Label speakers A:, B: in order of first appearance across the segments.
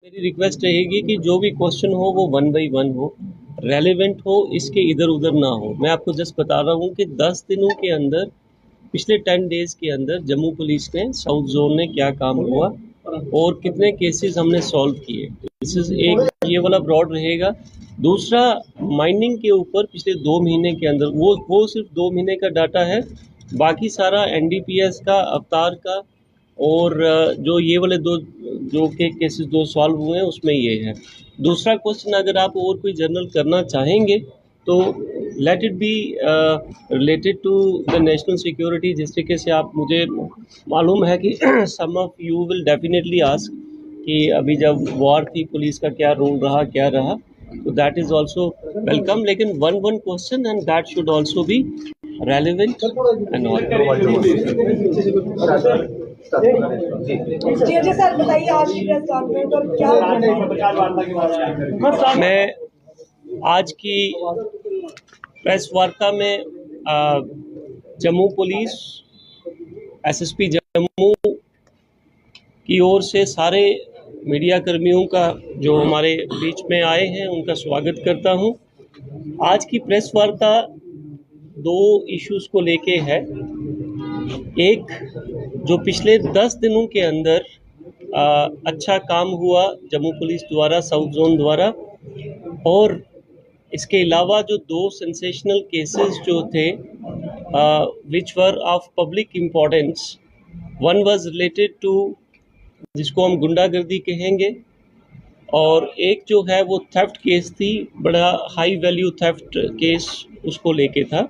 A: मेरी रिक्वेस्ट रहेगी कि जो भी क्वेश्चन हो वो 1 बाई 1 हो, रेलेवेंट हो, इसके इधर उधर ना हो। मैं आपको जस्ट बता रहा हूँ कि 10 दिनों के अंदर, पिछले 10 डेज के अंदर जम्मू पुलिस ने, साउथ जोन ने क्या काम हुआ और कितने केसेस हमने सॉल्व किए। दिस इज एक ये वाला ब्रॉड रहेगा। दूसरा, माइनिंग के ऊपर पिछले 2 महीने के अंदर, वो सिर्फ 2 महीने का डाटा है, बाकी सारा एनडीपीएस का, अवतार का और जो ये वाले दो जो के केसेस 2 सॉल्व हुए हैं उसमें ये है। दूसरा क्वेश्चन अगर आप और कोई जर्नल करना चाहेंगे तो let it be related to the national security. जिस तरीके से आप, मुझे मालूम है कि some of you will definitely ask कि अभी जब वॉर थी पुलिस का क्या रोल रहा, क्या रहा, तो दैट इज़ ऑल्सो वेलकम। लेकिन one question and that should also be relevant and all.
B: Sir बताइए आज की प्रेस कॉन्फ्रेंस और क्या।
A: मैं आज की प्रेस वार्ता में जम्मू पुलिस, एसएसपी जम्मू की ओर से सारे मीडिया कर्मियों का जो हमारे बीच में आए हैं उनका स्वागत करता हूं। आज की प्रेस वार्ता 2 इश्यूज को लेके है। एक, जो पिछले 10 दिनों के अंदर अच्छा काम हुआ जम्मू पुलिस द्वारा, साउथ जोन द्वारा, और इसके अलावा जो 2 सेंसेशनल केसेस जो थे which were of public importance. One was related to, जिसको हम गुंडागर्दी कहेंगे, और एक जो है वो थेफ्ट केस थी, बड़ा हाई वैल्यू थेफ्ट केस उसको लेके था।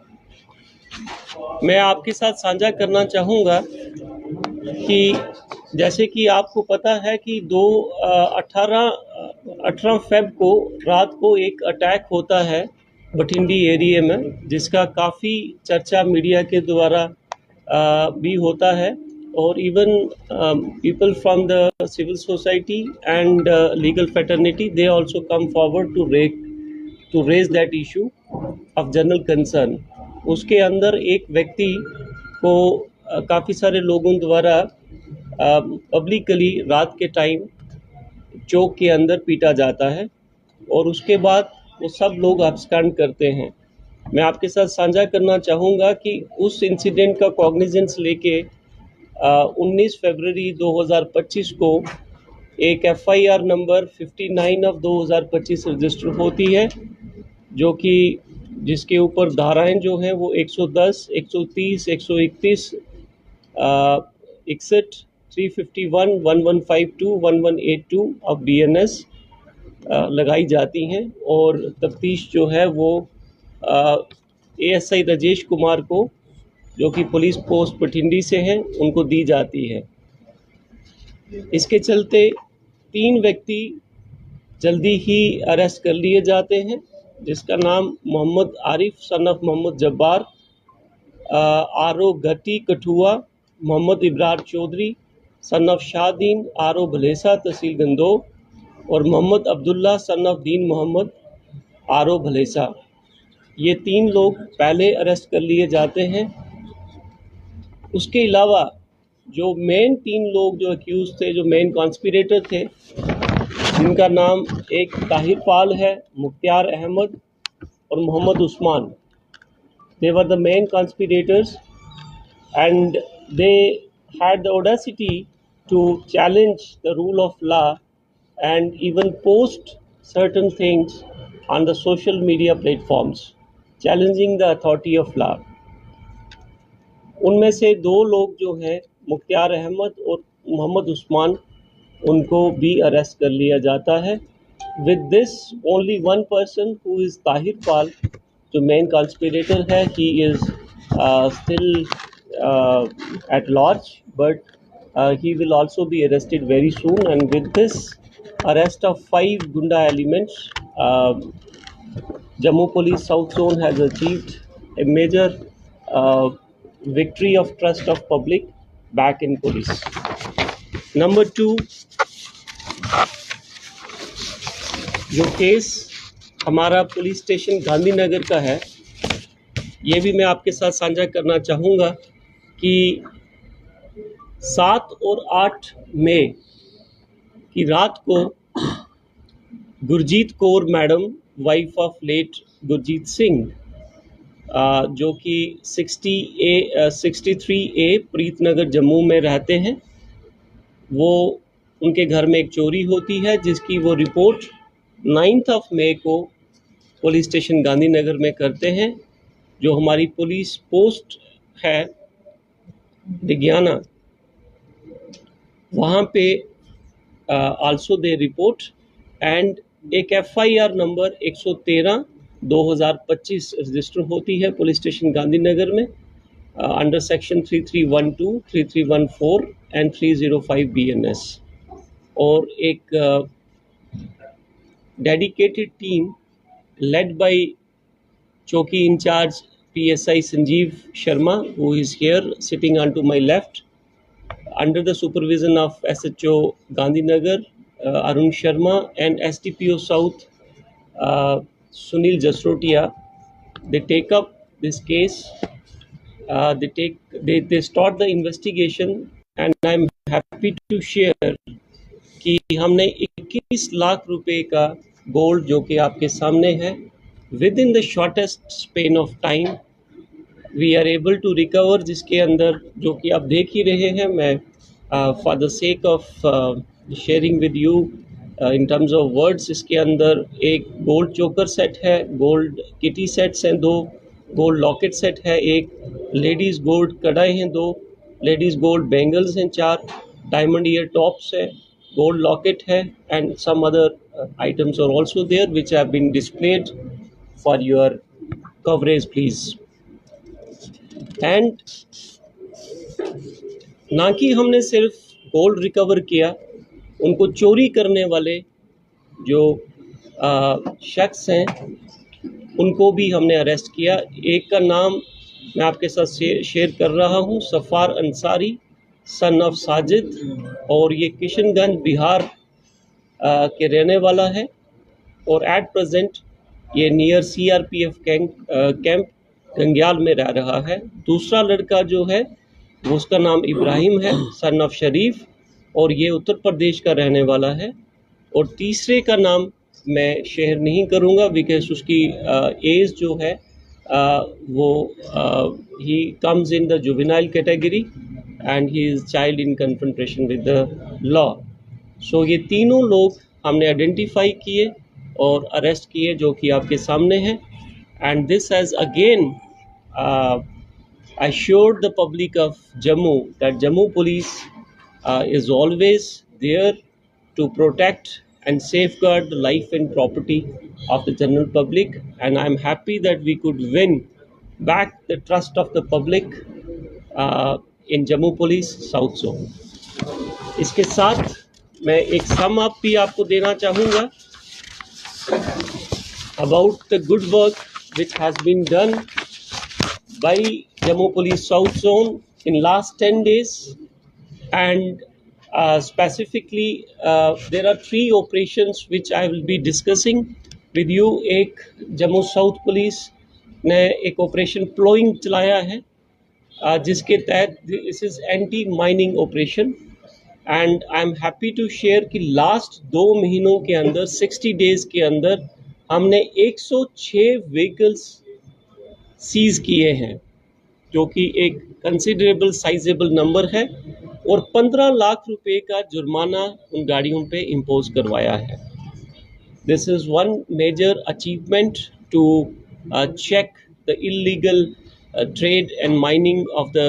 A: मैं आपके साथ साझा करना चाहूँगा कि जैसे कि आपको पता है कि 18 फेब को रात को एक अटैक होता है बठिंडी एरिया में, जिसका काफ़ी चर्चा मीडिया के द्वारा भी होता है, और even people from the civil society and legal fraternity, they also come forward to raise that issue of general concern. उसके अंदर एक व्यक्ति को काफ़ी सारे लोगों द्वारा पब्लिकली रात के टाइम चौक के अंदर पीटा जाता है और उसके बाद वो सब लोग अब्सकॉन्ड करते हैं। मैं आपके साथ साझा करना चाहूँगा कि उस इंसिडेंट का कॉग्निजेंस लेके 19 फरवरी 2025 को एक FIR नंबर 59 ऑफ 2025 रजिस्टर होती है, जो कि जिसके ऊपर धाराएं जो हैं वो 110, 130, 131, 61, 351, 1152, 1182 ऑफ BNS लगाई जाती हैं, और तफ्तीश जो है वो ASI राजेश कुमार को, जो कि पुलिस पोस्ट बठिंडी से हैं, उनको दी जाती है। इसके चलते 3 व्यक्ति जल्दी ही अरेस्ट कर लिए जाते हैं, जिसका नाम Mohammad Arif son of Mohammad Jabbar, RO Ghati Kathua, Mohammad Ibrar Chaudhary son of Shahdeen, RO Bhalesa तहसील गंदोह, और Mohammad Abdullah son of Deen Mohammad, RO Bhalessa. ये 3 लोग पहले अरेस्ट कर लिए जाते हैं। उसके अलावा जो मेन 3 लोग जो अक्यूज थे, जो मेन कॉन्स्पिरेटर थे, जिनका नाम एक ताहिर पाल है, मुख्तार अहमद और Mohammad Usman, they were the main conspirators and they had the audacity to challenge the rule of law and even post certain things on the social media platforms challenging the authority of law. उनमें से 2 लोग जो हैं, मुख्तार अहमद और मोहम्मद उस्मान, उनको भी arrest कर लिया जाता है। With this only 1 person who is Tahir Pal, जो मेन कॉन्स्पिरेटर है, he is still at large, but he will also be arrested very soon. And with this arrest of 5 Gunda elements, Jammu Police South Zone has achieved a major victory of trust of public back in police. Number 2, जो case हमारा police station Gandhinagar का है, ये भी मैं आपके साथ साझा करना चाहूँगा कि 7 और 8 मई की रात को Gurjeet Kaur madam, wife of late Gurjeet Singh, जो कि 63A प्रीतनगर जम्मू में रहते हैं। वो उनके घर में एक चोरी होती है जिसकी वो रिपोर्ट 9 मई को पुलिस स्टेशन गांधीनगर में करते हैं। जो हमारी पुलिस पोस्ट है दिग्याना, वहाँ पे आल्सो दे रिपोर्ट एंड एक FIR नंबर 113/2025 रजिस्टर होती है पुलिस स्टेशन गांधीनगर में अंडर सेक्शन 3312, 3314 एंड 305 BNS। और एक डेडिकेटेड टीम led by चौकी incharge PSI Sanjeev Sharma, who is here sitting onto my left, under the supervision of SHO Gandhinagar Arun Sharma and SDPO South Sunil Jasrotia, they take up this case. They start the investigation, and I'm happy to share कि हमने 21 लाख रुपए का gold, जो कि आपके सामने है, within the shortest span of time we are able to recover, जिसके अंदर जो कि आप देख ही रहे हैं। मैं for the sake of sharing with you in terms of words, इसके अंदर एक गोल्ड चोकर सेट है, गोल्ड किटी सेट्स हैं 2, गोल्ड लॉकेट सेट है 1, लेडीज़ गोल्ड कड़ाई हैं 2, लेडीज़ गोल्ड बैंगल्स हैं 4, डायमंड ईयर टॉप्स है, gold locket hai, and some other items are also there which have been displayed for your coverage please. And ना कि हमने सिर्फ गोल्ड रिकवर किया, उनको चोरी करने वाले जो शख्स हैं उनको भी हमने अरेस्ट किया। एक का नाम मैं आपके साथ शेयर कर रहा हूँ, सफ़ार अंसारी सन ऑफ साजिद, और ये किशनगंज बिहार के रहने वाला है, और एट प्रेजेंट ये नियर CRPF कैंप गंग्याल में रह रहा है। दूसरा लड़का जो है वो उसका नाम इब्राहिम है सन ऑफ शरीफ, और ये उत्तर प्रदेश का रहने वाला है। और तीसरे का नाम मैं शेयर नहीं करूँगा बिकॉज उसकी एज जो है वो he comes in the juvenile category and he is child in confrontation with the law. So ये तीनों लोग हमने आइडेंटिफाई किए और अरेस्ट किए, जो कि आपके सामने हैं। and this has again assured the public of Jammu that Jammu police is always there to protect and safeguard the life and property of the general public, and I am happy that we could win back the trust of the public in Jammu police south zone. इसके साथ मैं एक sum up भी आपको देना चाहूँगा about the good work which has been done by Jammu police south zone in last 10 days, and specifically there are 3 operations which I will be discussing with you. एक Jammu south police ने एक operation ploughing चलाया है, जिसके तहत this is anti mining operation, and I am happy to share कि last 2 महीनों के अंदर 60 days के अंदर हमने 106 व्हीकल्स सीज़ किए हैं, जो कि एक कंसिडरेबल साइजेबल नंबर है, और 15 लाख रुपए का जुर्माना उन गाड़ियों पे इम्पोज करवाया है। This is one major achievement to check the illegal trade and mining of the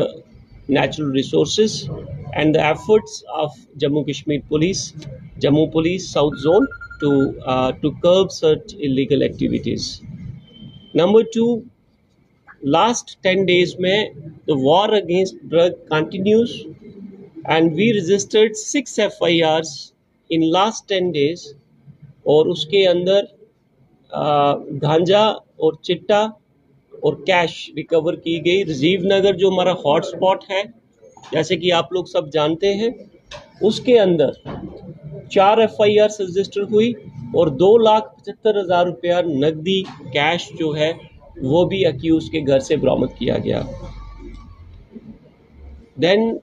A: natural resources, and the efforts of Jammu Kashmir Police, Jammu Police South Zone to curb such illegal activities. Number 2, last 10 days में the war against drug continues, and we registered 6 FIRs in last 10 days, और उसके अंदर गांजा और चिट्टा और cash recover की गई। राजीव नगर जो हमारा हॉटस्पॉट है, जैसे कि आप लोग सब जानते हैं, उसके अंदर 4 FIR रजिस्टर हुई, और 2,75,000 रुपया नकदी कैश जो है वो भी अक्यूज के घर से बरामद किया गया। Then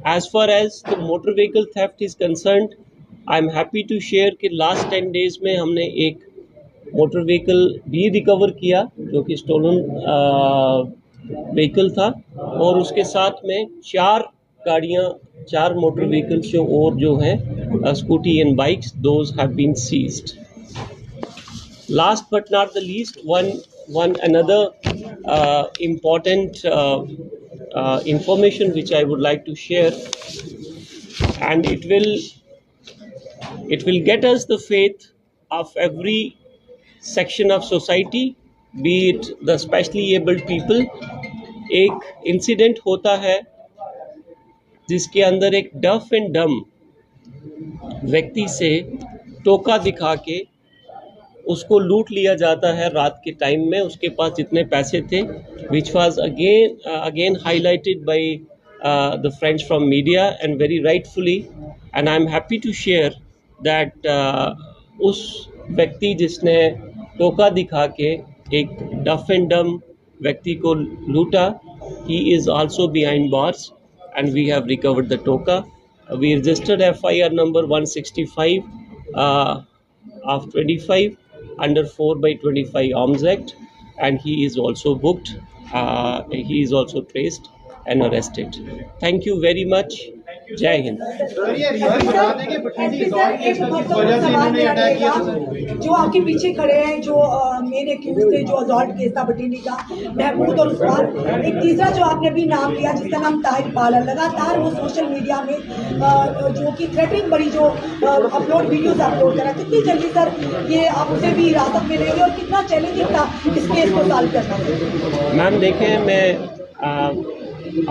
A: as far as the motor vehicle theft is concerned, I am happy to share कि लास्ट 10 डेज में हमने एक मोटर व्हीकल भी रिकवर किया जो कि स्टोलन व्हीकल था, और उसके साथ में 4 मोटर व्हीकल्स जो हैं scooty and bikes, those have been seized. Last but not the least, one another important information which I would like to share, and it will get us the faith of every section of society, be it the specially abled people. एक incident होता है जिसके अंदर एक डफ and डम व्यक्ति से टोका दिखा के उसको लूट लिया जाता है रात के टाइम में. उसके पास जितने पैसे थे, which was again highlighted by the friends from media and very rightfully, and I am happy to share that उस व्यक्ति जिसने टोका दिखा के एक डफ एंड डम व्यक्ति को लूटा, he is also behind bars and we have recovered the toka. We registered FIR number 165 of 25 under 4/25 Arms Act, and he is also booked. He is also traced and arrested. Thank you very much. जय हिंद.
B: जो आपके पीछे खड़े हैं, जो main accused थे, जो assault case था बठिंडी का, महमूद और उस्मान, एक तीसरा जो आपने अभी नाम लिया जिसका नाम ताहिर पाल है, लगातार वो सोशल मीडिया में जो कि थ्रेटनिंग बड़ी जो अपलोड वीडियोस अपलोड करा, कितनी जल्दी सर ये आप उसे भी हिरासत में लेंगे और कितना चैलेंजिंग था इस केस को सॉल्व करना?
A: मैम देखें, मैं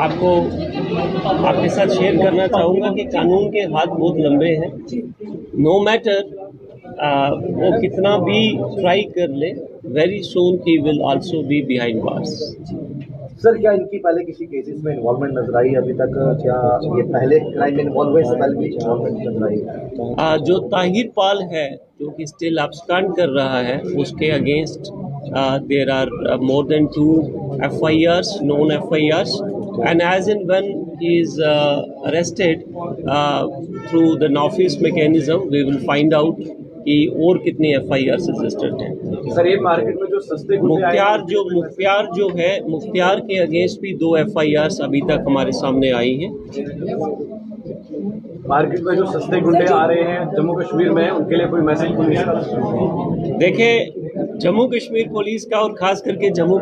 A: आपको आपके साथ शेयर करना चाहूँगा कि कानून के हाथ बहुत लंबे हैं. नो मैटर वो कितना भी ट्राई कर ले, very soon he will also be behind bars.
C: Sir, क्या इनकी पहले किसी केसेस में इन्वॉल्वमेंट नजर आई अभी तक? क्या ये पहले क्राइम में इन्वॉल्व हुए, इससे पहले भी इन्वॉल्वमेंट नजर आई?
A: जो ताहिर पाल है, जो कि स्टिल अब्सकॉन्ड कर रहा है, उसके against there are more than 2 FIRs, known FIRs, and as and when he is arrested through the NOFIS mechanism, we will find out कि और कितनी FIRs रजिस्टर्ड हैं.
C: सर, ये मार्केट में जो सस्ते
A: मुख्तियार के अगेंस्ट भी 2 FIRs अभी तक हमारे सामने आई हैं.
C: मार्केट में जो सस्ते गुंडे आ रहे हैं जम्मू कश्मीर में, उनके लिए कोई मैसेज पुलिस का?
A: देखें, जम्मू कश्मीर पुलिस का और ख़ास करके जम्मू